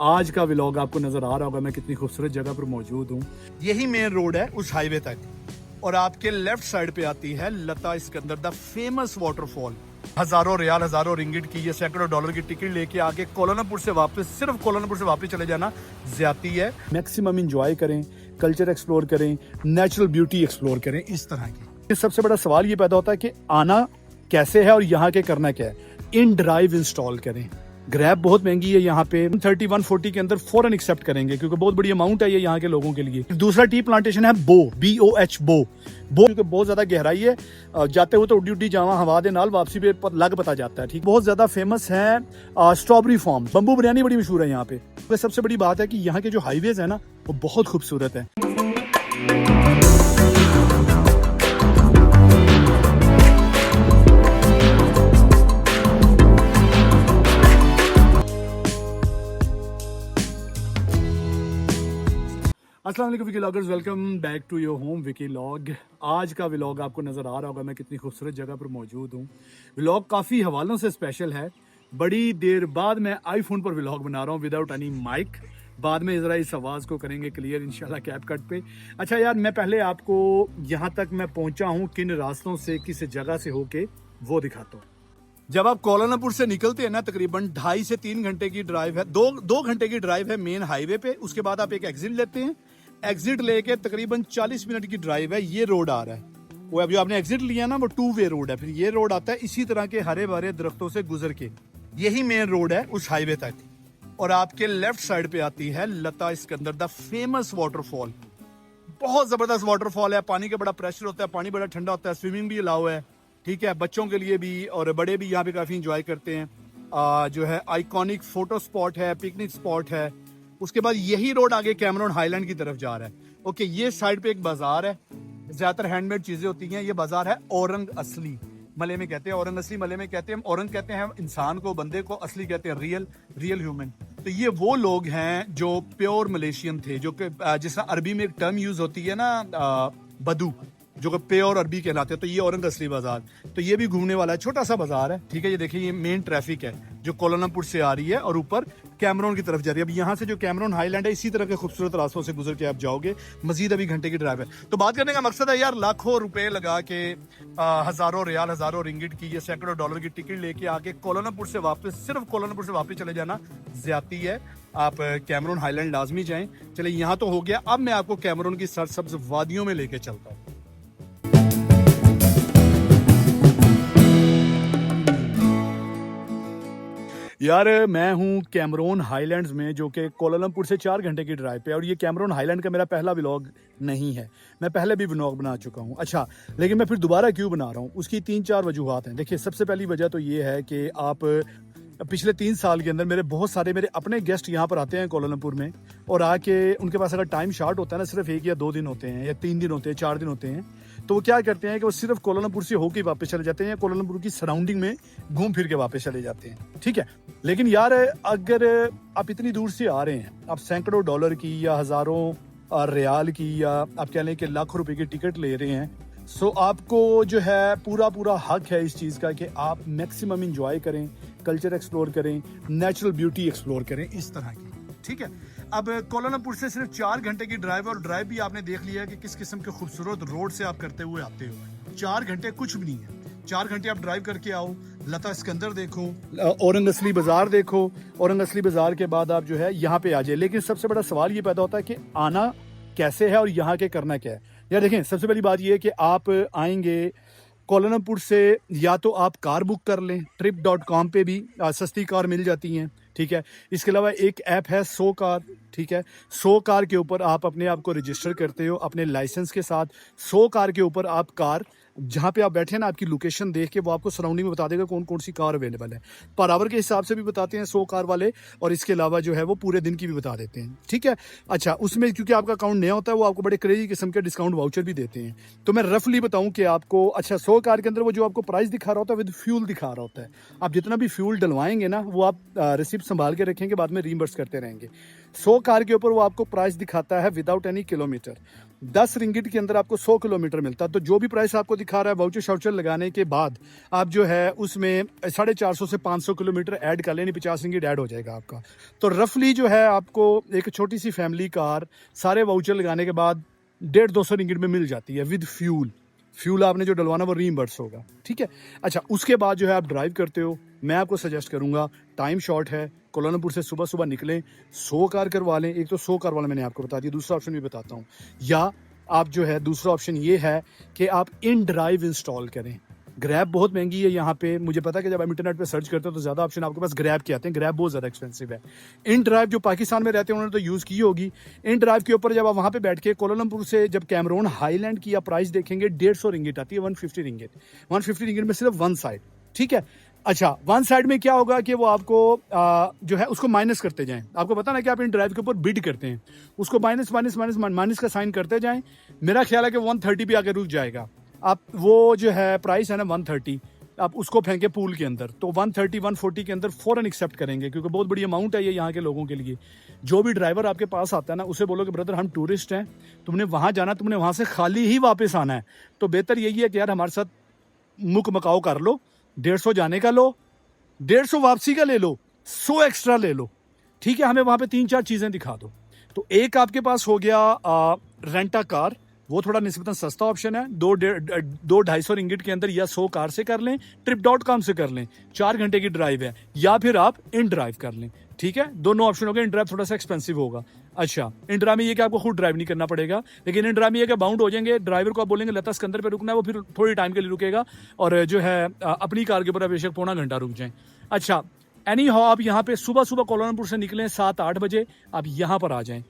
आज का व्लॉग आपको नजर आ रहा होगा मैं कितनी खूबसूरत जगह पर मौजूद हूँ। यही मेन रोड है उस हाईवे तक और आपके लेफ्ट साइड पे आती है लता इस्कंदर द फेमस वाटरफॉल। हजारों रियाल हजारों रिंगिट की ये सैकड़ों डॉलर की टिकट लेके आके कोलालमपुर से वापस सिर्फ कोलालमपुर से वापस चले जाना ज्यादती है। मैक्सिमम इंजॉय करें, कल्चर एक्सप्लोर करें, नेचुरल ब्यूटी एक्सप्लोर करें। इस तरह की सबसे बड़ा सवाल ये पैदा होता है कि आना कैसे है और यहाँ के करना क्या है। इन ड्राइव इंस्टॉल करें। ग्रैब बहुत महंगी है यहाँ पे, 3140 के अंदर फौरन एक्सेप्ट करेंगे क्योंकि बहुत बड़ी अमाउंट है ये यहाँ के लोगों के लिए। दूसरा टी प्लांटेशन है BOH बो क्योंकि बहुत ज्यादा गहराई है, जाते हुए तो उड्डी उड्डी जावा हवा दे नाल वापसी पे लग पता जाता है। ठीक, बहुत ज्यादा फेमस है स्ट्रॉबेरी फार्म, बम्बू बिरयानी बड़ी मशहूर है यहाँ पे। तो सबसे बड़ी बात है कि यहाँ के जो हाईवेज है ना वो बहुत खूबसूरत है। अस्सलाम वालेकुम Vicky loggers, welcome back to your home Vicky log. आज का व्लॉग आपको नज़र आ रहा होगा मैं कितनी खूबसूरत जगह पर मौजूद हूँ। व्लॉग काफ़ी हवालों से स्पेशल है। बड़ी देर बाद मैं आईफोन पर व्लॉग बना रहा हूँ विदाउट एनी माइक। बाद में ज़रा इस आवाज़ को करेंगे क्लियर इंशाल्लाह कैप कट पे। अच्छा यार, मैं पहले आपको यहाँ तक मैं पहुँचा हूँ किन रास्तों से, किस जगह से होके, वो दिखाता हूँ। जब आप कोलालमपुर से निकलते हैं ना, तकरीबन 2.5 से 3 घंटे की ड्राइव है, दो घंटे की ड्राइव है मेन हाईवे पे। उसके बाद आप एक एग्जिट लेते हैं, एग्जिट लेके तकरीबन 40 मिनट की ड्राइव है। ये रोड आ रहा है, वो अभी आपने एग्जिट लिया ना, वो 2 वे रोड है। फिर ये रोड आता है इसी तरह के हरे भरे दरख्तों से गुजर के, यही मेन रोड है उस हाईवे तक। और आपके लेफ्ट साइड पे आती है लता इस्कंदर द फेमस वाटरफॉल। बहुत जबरदस्त वाटरफॉल है, पानी का बड़ा प्रेशर होता है, पानी बड़ा ठंडा होता है, स्विमिंग भी अलाउ है। ठीक है, बच्चों के लिए भी और बड़े भी यहाँ पे काफी इंजॉय करते हैं। जो है आइकॉनिक फोटो स्पॉट है, पिकनिक स्पॉट है। उसके बाद यही रोड आगे कैमरून हाईलैंड की तरफ जा रहा है। ओके, ये साइड पे एक बाजार है, ज्यादातर हैंडमेड चीजें होती हैं। ये बाजार है औरंग असली, मले में कहते हैं औरंग असली, मले में कहते हैं औरंग, कहते हैं इंसान को, बंदे को, असली कहते हैं रियल ह्यूमन। तो ये वो लोग हैं जो प्योर मलेशियन थे, जो कि जिस अरबी में एक टर्म यूज होती है ना, बदू, जो कि प्योर अरबी कहलाते हैं। तो ये औरंग असली बाजार, तो ये भी घूमने वाला है, छोटा सा बाजार है। ठीक है, ये देखिए ये मेन ट्रैफिक है जो कोलालमपुर से आ रही है और ऊपर कैमरून की तरफ जा रही है। अब यहाँ से जो कैमरून हाईलैंड है, इसी तरह के खूबसूरत रास्तों से गुजर के आप जाओगे। मजीद अभी घंटे की ड्राइव है। तो बात करने का मकसद है यार, लाखों रुपए लगा के हजारों रियाल हजारों रिंगिट की ये सैकड़ों डॉलर की टिकट लेके आके कोलालमपुर से वापस सिर्फ कोलालमपुर से वापस चले जाना ज्यादती है। आप कैमरून हाईलैंड लाजमी जाएं। चले, यहाँ तो हो गया, अब मैं आपको कैमरून की सरसब्ज वादियों में लेके चलता हूँ। यार, मैं हूँ कैमरून हाईलैंड्स में, जो कि कोलालमपुर से 4 घंटे की ड्राइव पे। और ये कैमरून हाईलैंड का मेरा पहला व्लॉग नहीं है, मैं पहले भी व्लॉग बना चुका हूँ। अच्छा, लेकिन मैं फिर दोबारा क्यों बना रहा हूँ, उसकी 3-4 वजूहात हैं। देखिए, सबसे पहली वजह तो ये है कि आप पिछले 3 साल के अंदर बहुत सारे मेरे अपने गेस्ट यहाँ पर आते हैं कोलालमपुर में, और आके उनके पास अगर टाइम शार्ट होता है ना, सिर्फ 1 या 2 दिन होते हैं या 3 दिन होते हैं, 4 दिन होते हैं, तो वो क्या करते हैं कि वो सिर्फ कोलालमपुर से होके वापस चले जाते हैं या कोलालमपुर की सराउंडिंग में घूम फिर के वापस चले जाते हैं। ठीक है, लेकिन यार अगर आप इतनी दूर से आ रहे हैं, आप सैकड़ों डॉलर की या हजारों रियाल की या आप कह लें कि लाखों रुपए की टिकट ले रहे हैं, सो आपको जो है पूरा हक है इस चीज़ का कि आप मैक्सिमम इंजॉय करें, कल्चर एक्सप्लोर करें, नेचुरल ब्यूटी एक्सप्लोर करें, इस तरह की। ठीक है, अब कोलालमपुर से सिर्फ 4 घंटे की ड्राइव, और ड्राइव भी आपने देख लिया कि किस किस्म के खूबसूरत रोड से आप करते हुए आते हो। 4 घंटे कुछ भी नहीं है, 4 घंटे आप ड्राइव करके आओ, लता इस्कंदर देखो, औरंग असली बाजार देखो, औरंग असली बाजार के बाद आप जो है यहाँ पे आ जाए। लेकिन सबसे बड़ा सवाल ये पैदा होता है कि आना कैसे है और यहाँ के करना क्या है। यार देखें, सबसे पहली बात ये है कि आप आएंगे कोलालमपुर से, या तो आप कार बुक कर लें, trip.com पे भी सस्ती कार मिल जाती हैं। ठीक है, इसके अलावा एक ऐप है 100 कार। ठीक है, 100 कार के ऊपर आप अपने आप को रजिस्टर करते हो अपने लाइसेंस के साथ। 100 कार के ऊपर आप कार, जहाँ पे आप बैठे हैं ना, आपकी लोकेशन देख के वो आपको सराउंडिंग में बता देगा कौन कौन सी कार अवेलेबल है। पर आवर के हिसाब से भी बताते हैं 100 कार वाले, और इसके अलावा जो है वो पूरे दिन की भी बता देते हैं। ठीक है, अच्छा, उसमें क्योंकि आपका अकाउंट नया होता है, वो आपको बड़े क्रेजी किस्म के डिस्काउंट वाउचर भी देते हैं। तो मैं रफली बताऊं कि आपको, अच्छा, 100 कार के अंदर वो जो आपको प्राइस दिखा रहा होता है विद फ्यूल दिखा रहा होता है। आप जितना भी फ्यूल डलवाएंगे ना, वो आप रिसिप्ट संभाल के रखेंगे, बाद में रीइंबर्स करते रहेंगे। 100 कार के ऊपर वो आपको प्राइस दिखाता है विदाउट एनी किलोमीटर। 10 रिंगिट के अंदर आपको 100 किलोमीटर मिलता है। तो जो भी प्राइस आपको दिखा रहा है वाउचर शाउचर लगाने के बाद आप जो है उसमें 450 से 500 किलोमीटर ऐड कर लेनी, 50 रिंगिट ऐड हो जाएगा आपका। तो रफली जो है आपको एक छोटी सी फैमिली कार सारे वाउचर लगाने के बाद 150-200 रिंगिट में मिल जाती है विद फ्यूल आपने जो डलवाना वो रीइंबर्स होगा, ठीक है। अच्छा, उसके बाद जो है आप ड्राइव करते हो, मैं आपको सजेस्ट करूंगा, टाइम शॉर्ट है, कोलालमपुर से सुबह सुबह निकलें, 100 कार करवा लें। एक तो 100 कार वाला मैंने आपको बता दिया, दूसरा ऑप्शन भी बताता हूँ। या आप जो है दूसरा ऑप्शन ये है कि आप इन ड्राइव इंस्टॉल करें। ग्रैब बहुत महंगी है यहाँ पे, मुझे पता है कि जब आप इंटरनेट पे सर्च करते हो तो ज़्यादा ऑप्शन आपके पास ग्रैब के आते हैं। ग्रैब बहुत ज़्यादा एक्सपेंसिव है। इन ड्राइव जो पाकिस्तान में रहते हैं उन्होंने तो यूज़ की होगी। इन ड्राइव के ऊपर जब आप वहाँ पे बैठ के कोलालमपुर से जब कैमरून हाईलैंड की आप प्राइस देखेंगे 150 रिंगिट आती है, 150 रिंगिट। 150 रिंगिट में सिर्फ वन साइड, ठीक है। अच्छा, वन साइड में क्या होगा कि वो आपको जो है उसको माइनस करते जाएं। आपको पता ना कि आप इन ड्राइव के ऊपर बिड करते हैं, उसको माइनस माइनस माइनस माइनस का साइन करते जाएं। मेरा ख्याल है कि 130 भी आके रुक जाएगा। आप वो जो है प्राइस है ना 130, आप उसको फेंके पूल के अंदर तो 130 140 के अंदर फ़ौरन एक्सेप्ट करेंगे, क्योंकि बहुत बड़ी अमाउंट है ये यहाँ के लोगों के लिए। जो भी ड्राइवर आपके पास आता है ना उसे बोलो कि ब्रदर हम टूरिस्ट हैं, तुमने वहाँ जाना, तुमने वहाँ से खाली ही वापस आना है, तो बेहतर यही है कि यार हमारे साथ मुक मकाओ कर लो, 150 जाने का लो, 150 वापसी का ले लो, 100 एक्स्ट्रा ले लो, ठीक है। हमें वहाँ पे 3-4 चीज़ें दिखा दो। तो एक आपके पास हो गया रेंटा कार, वो थोड़ा निस्बतन सस्ता ऑप्शन है, 200-250 रिंगिट के अंदर, या 100 कार से कर लें, trip.com से कर लें, 4 घंटे की ड्राइव है, या फिर आप इन ड्राइव कर लें, ठीक है। दोनों ऑप्शन हो गए। इन ड्राइव थोड़ा सा एक्सपेंसिव होगा। अच्छा, इन ड्राइव में ये कि आपको खुद ड्राइव नहीं करना पड़ेगा, लेकिन इन ड्राइव में ये कि बाउंड हो जाएंगे, ड्राइवर को आप बोलेंगे लता सिकंदर पे रुकना है, वो फिर थोड़ी टाइम के लिए रुकेगा, और जो है अपनी कार के ऊपर बेशक पौना घंटा रुक जाए। अच्छा, एनी हाउ आप यहाँ पे सुबह सुबह कोलालमपुर से निकलें 7-8 बजे, आप यहाँ पर आ जाएं।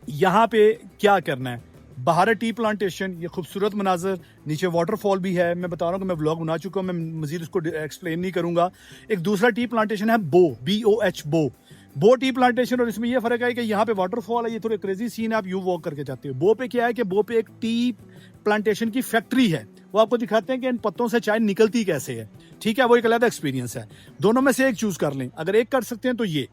यहाँ पे क्या करना है, बाहर टी प्लांटेशन, ये खूबसूरत मनाजर, नीचे वाटरफॉल भी है। मैं बता रहा हूँ कि मैं व्लॉग बना चुका हूँ, मैं मजीद उसको एक्सप्लेन नहीं करूंगा। एक दूसरा टी प्लांटेशन है BOH बो टी प्लांटेशन, और इसमें यह फर्क है कि यहाँ पे वाटरफॉल है, ये थोड़े क्रेजी सीन है, आप यू वॉक करके जाते हो। बो पे क्या है कि बो पे एक टी प्लांटेशन की फैक्ट्री है, वो आपको दिखाते हैं कि इन पत्तों से चाय निकलती कैसे है, ठीक है। वो एक अलग एक्सपीरियंस है। दोनों में से एक चूज कर लें, अगर एक कर सकते हैं तो ये,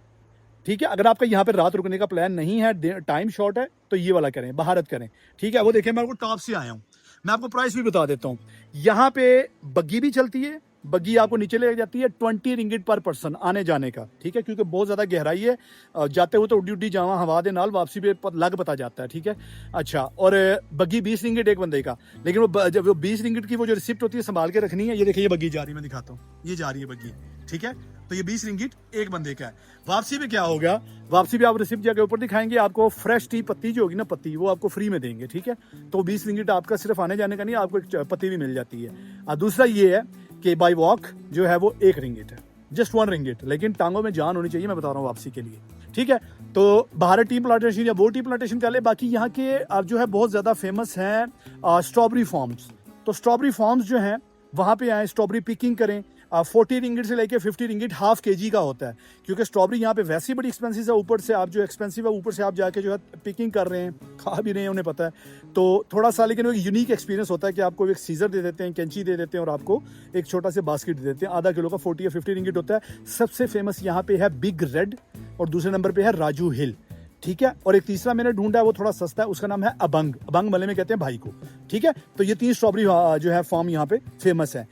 ठीक है। अगर आपका यहाँ पे रात रुकने का प्लान नहीं है, टाइम शॉर्ट है, तो ये वाला करें, बहारत करें, ठीक है। वो देखें, मैं आपको टॉप से आया हूँ, मैं आपको प्राइस भी बता देता हूँ। यहाँ पे बग्गी भी चलती है, बग्गी आपको नीचे ले जाती है, 20 रिंगिट पर पर्सन आने जाने का, ठीक है, क्योंकि बहुत ज़्यादा गहराई है। जाते हुए तो उड्डी उड्डी जावा हवा दे नाल, वापसी पे लग पता जाता है, ठीक है। अच्छा, और बग्गी 20 रिंगिट एक बंदे का, लेकिन वो जब वो 20 रिंगिट की वो जो रिसिप्ट होती है संभाल के रखनी है। ये देखिए, ये बग्गी जा रही है, मैं दिखाता हूँ, ये जा रही है बग्गी, ठीक है। तो ये 20 रिंगिट एक बंदे का है। वापसी पे क्या होगा, वापसी पे आप रिसिप्ट जाके ऊपर दिखाएंगे, आपको फ्रेश टी पत्ती जो होगी ना, पत्ती वो आपको फ्री में देंगे, ठीक है। तो 20 रिंगिट आपका सिर्फ आने जाने का नहीं, आपको एक पत्ती भी मिल जाती है। और दूसरा ये है कि बाई वॉक जो है वो 1 रिंगिट है, जस्ट 1 रिंगिट, लेकिन टांगों में जान होनी चाहिए, मैं बता रहा हूँ वापसी के लिए, ठीक है। तो बाहर टी प्लांटेशन या वो टी प्लांटेशन कर ले। बाकी यहाँ के आप जो है बहुत ज़्यादा फेमस हैं स्ट्रॉबेरी फार्म्स। तो स्ट्रॉबेरी फार्म्स जो हैं वहाँ पे आए, स्ट्रॉबेरी पिकिंग करें। 40 रिंगिट से लेके 50 रिंगिट हाफ केजी का होता है, क्योंकि स्ट्रॉबेरी यहाँ पे वैसे ही बड़ी एक्सपेंसिव है, ऊपर से आप जो एक्सपेंसिव है ऊपर से आप जाके जो है पिकिंग कर रहे हैं, खा भी रहे हैं, उन्हें पता है। तो थोड़ा सा लेकिन एक यूनिक एक्सपीरियंस होता है कि आपको एक सीजर दे देते हैं, कैंची दे देते हैं, और आपको एक छोटा सा बास्केट दे देते हैं, आधा किलो का 40 या 50 रिंगिट होता है। सबसे फेमस यहाँ पे है बिग रेड, और दूसरे नंबर पे है राजू हिल, ठीक है। और एक तीसरा मैंने ढूंढा है, वो थोड़ा सस्ता है, उसका नाम है अबंग मले में कहते हैं भाई को, ठीक है। तो ये 3 स्ट्रॉबेरी जो है फार्म यहाँ पे फेमस है।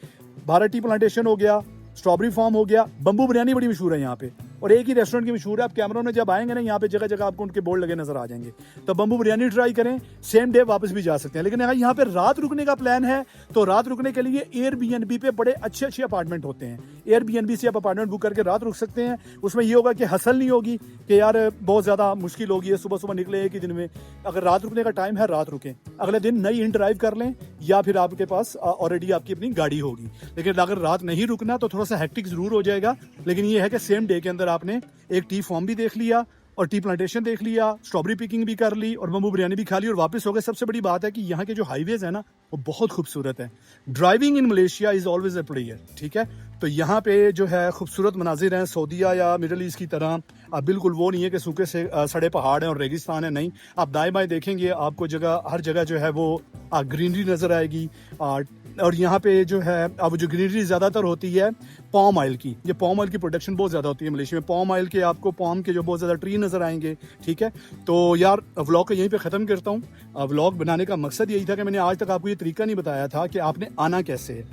भारत टी प्लांटेशन हो गया, स्ट्रॉबेरी फार्म हो गया, बम्बू बिरयानी बड़ी मशहूर है यहाँ पे, और एक ही रेस्टोरेंट की मशहूर है। आप कैमरों में जब आएंगे ना, यहाँ पे जगह जगह आपको उनके बोर्ड लगे नजर आ जाएंगे। तो बम्बू बिरयानी ट्राई करें, सेम डे वापस भी जा सकते हैं। लेकिन अगर यहाँ पे रात रुकने का प्लान है, तो रात रुकने के लिए एयरबीएनबी पे बड़े अच्छे अच्छे अपार्टमेंट होते हैं। एयरबीएनबी से आप अपार्टमेंट बुक करके रात रुक सकते हैं। उसमें ये होगा कि हसल नहीं होगी कि यार बहुत ज़्यादा मुश्किल होगी है सुबह सुबह निकले एक ही दिन में। अगर रात रुकने का टाइम है, रात रुकें, अगले दिन नई इन ड्राइव कर लें, या फिर आपके पास ऑलरेडी आपकी अपनी गाड़ी होगी। लेकिन अगर रात नहीं रुकना तो थोड़ा सा हेक्टिक जरूर हो जाएगा। लेकिन ये है कि सेम डे के अंदर आपने एक टी फार्म भी देख लिया, और टी प्लांटेशन देख लिया, स्ट्रॉबेरी पिकिंग भी कर ली, और बम्बू बिरयानी भी खा ली, और वापस हो गए। सबसे बड़ी बात है कि यहाँ के जो हाईवेज है ना, वो बहुत खूबसूरत है। Driving in Malaysia is always a player, ठीक है। तो यहाँ पे जो है खूबसूरत मनाजिर हैं, सऊदीया या मिडल ईस्ट की तरह। बिल्कुल वो नहीं है कि सूखे से सड़े पहाड़ हैं और रेगिस्तान है, नहीं। आप दाएं बाएं देखेंगे, आपको जगह हर जगह जो है वो ग्रीनरी नजर आएगी। और यहाँ पे जो है अब जो ग्रीनरी ज़्यादातर होती है पाम ऑयल की। ये पाम ऑयल की प्रोडक्शन बहुत ज़्यादा होती है मलेशिया में। पाम ऑयल के आपको पाम के जो बहुत ज़्यादा ट्री नज़र आएंगे, ठीक है। तो यार व्लॉग को यहीं पे ख़त्म करता हूँ। व्लॉग बनाने का मकसद यही था कि मैंने आज तक आपको ये तरीका नहीं बताया था कि आपने आना कैसे है।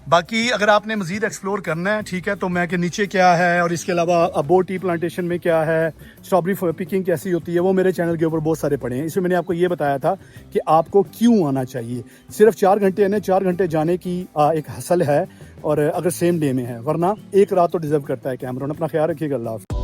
बाकी अगर आपने मज़ीद एक्सप्लोर करना है, ठीक है, तो मैं के नीचे क्या है और इसके अलावा अबोर टी प्लांटेशन में क्या है, स्ट्रॉबेरी पिकिंग कैसी होती है, वो मेरे चैनल के ऊपर बहुत सारे पड़े हैं। इसमें मैंने आपको ये बताया था कि आपको क्यों आना चाहिए। सिर्फ 4 घंटे यानी 4 घंटे जाने की एक हसल है, और अगर सेम डे में है, वरना एक रात तो डिजर्व करता है कैमरून। अपना ख्याल रखिएगा। अल्लाह हाफ़िज़।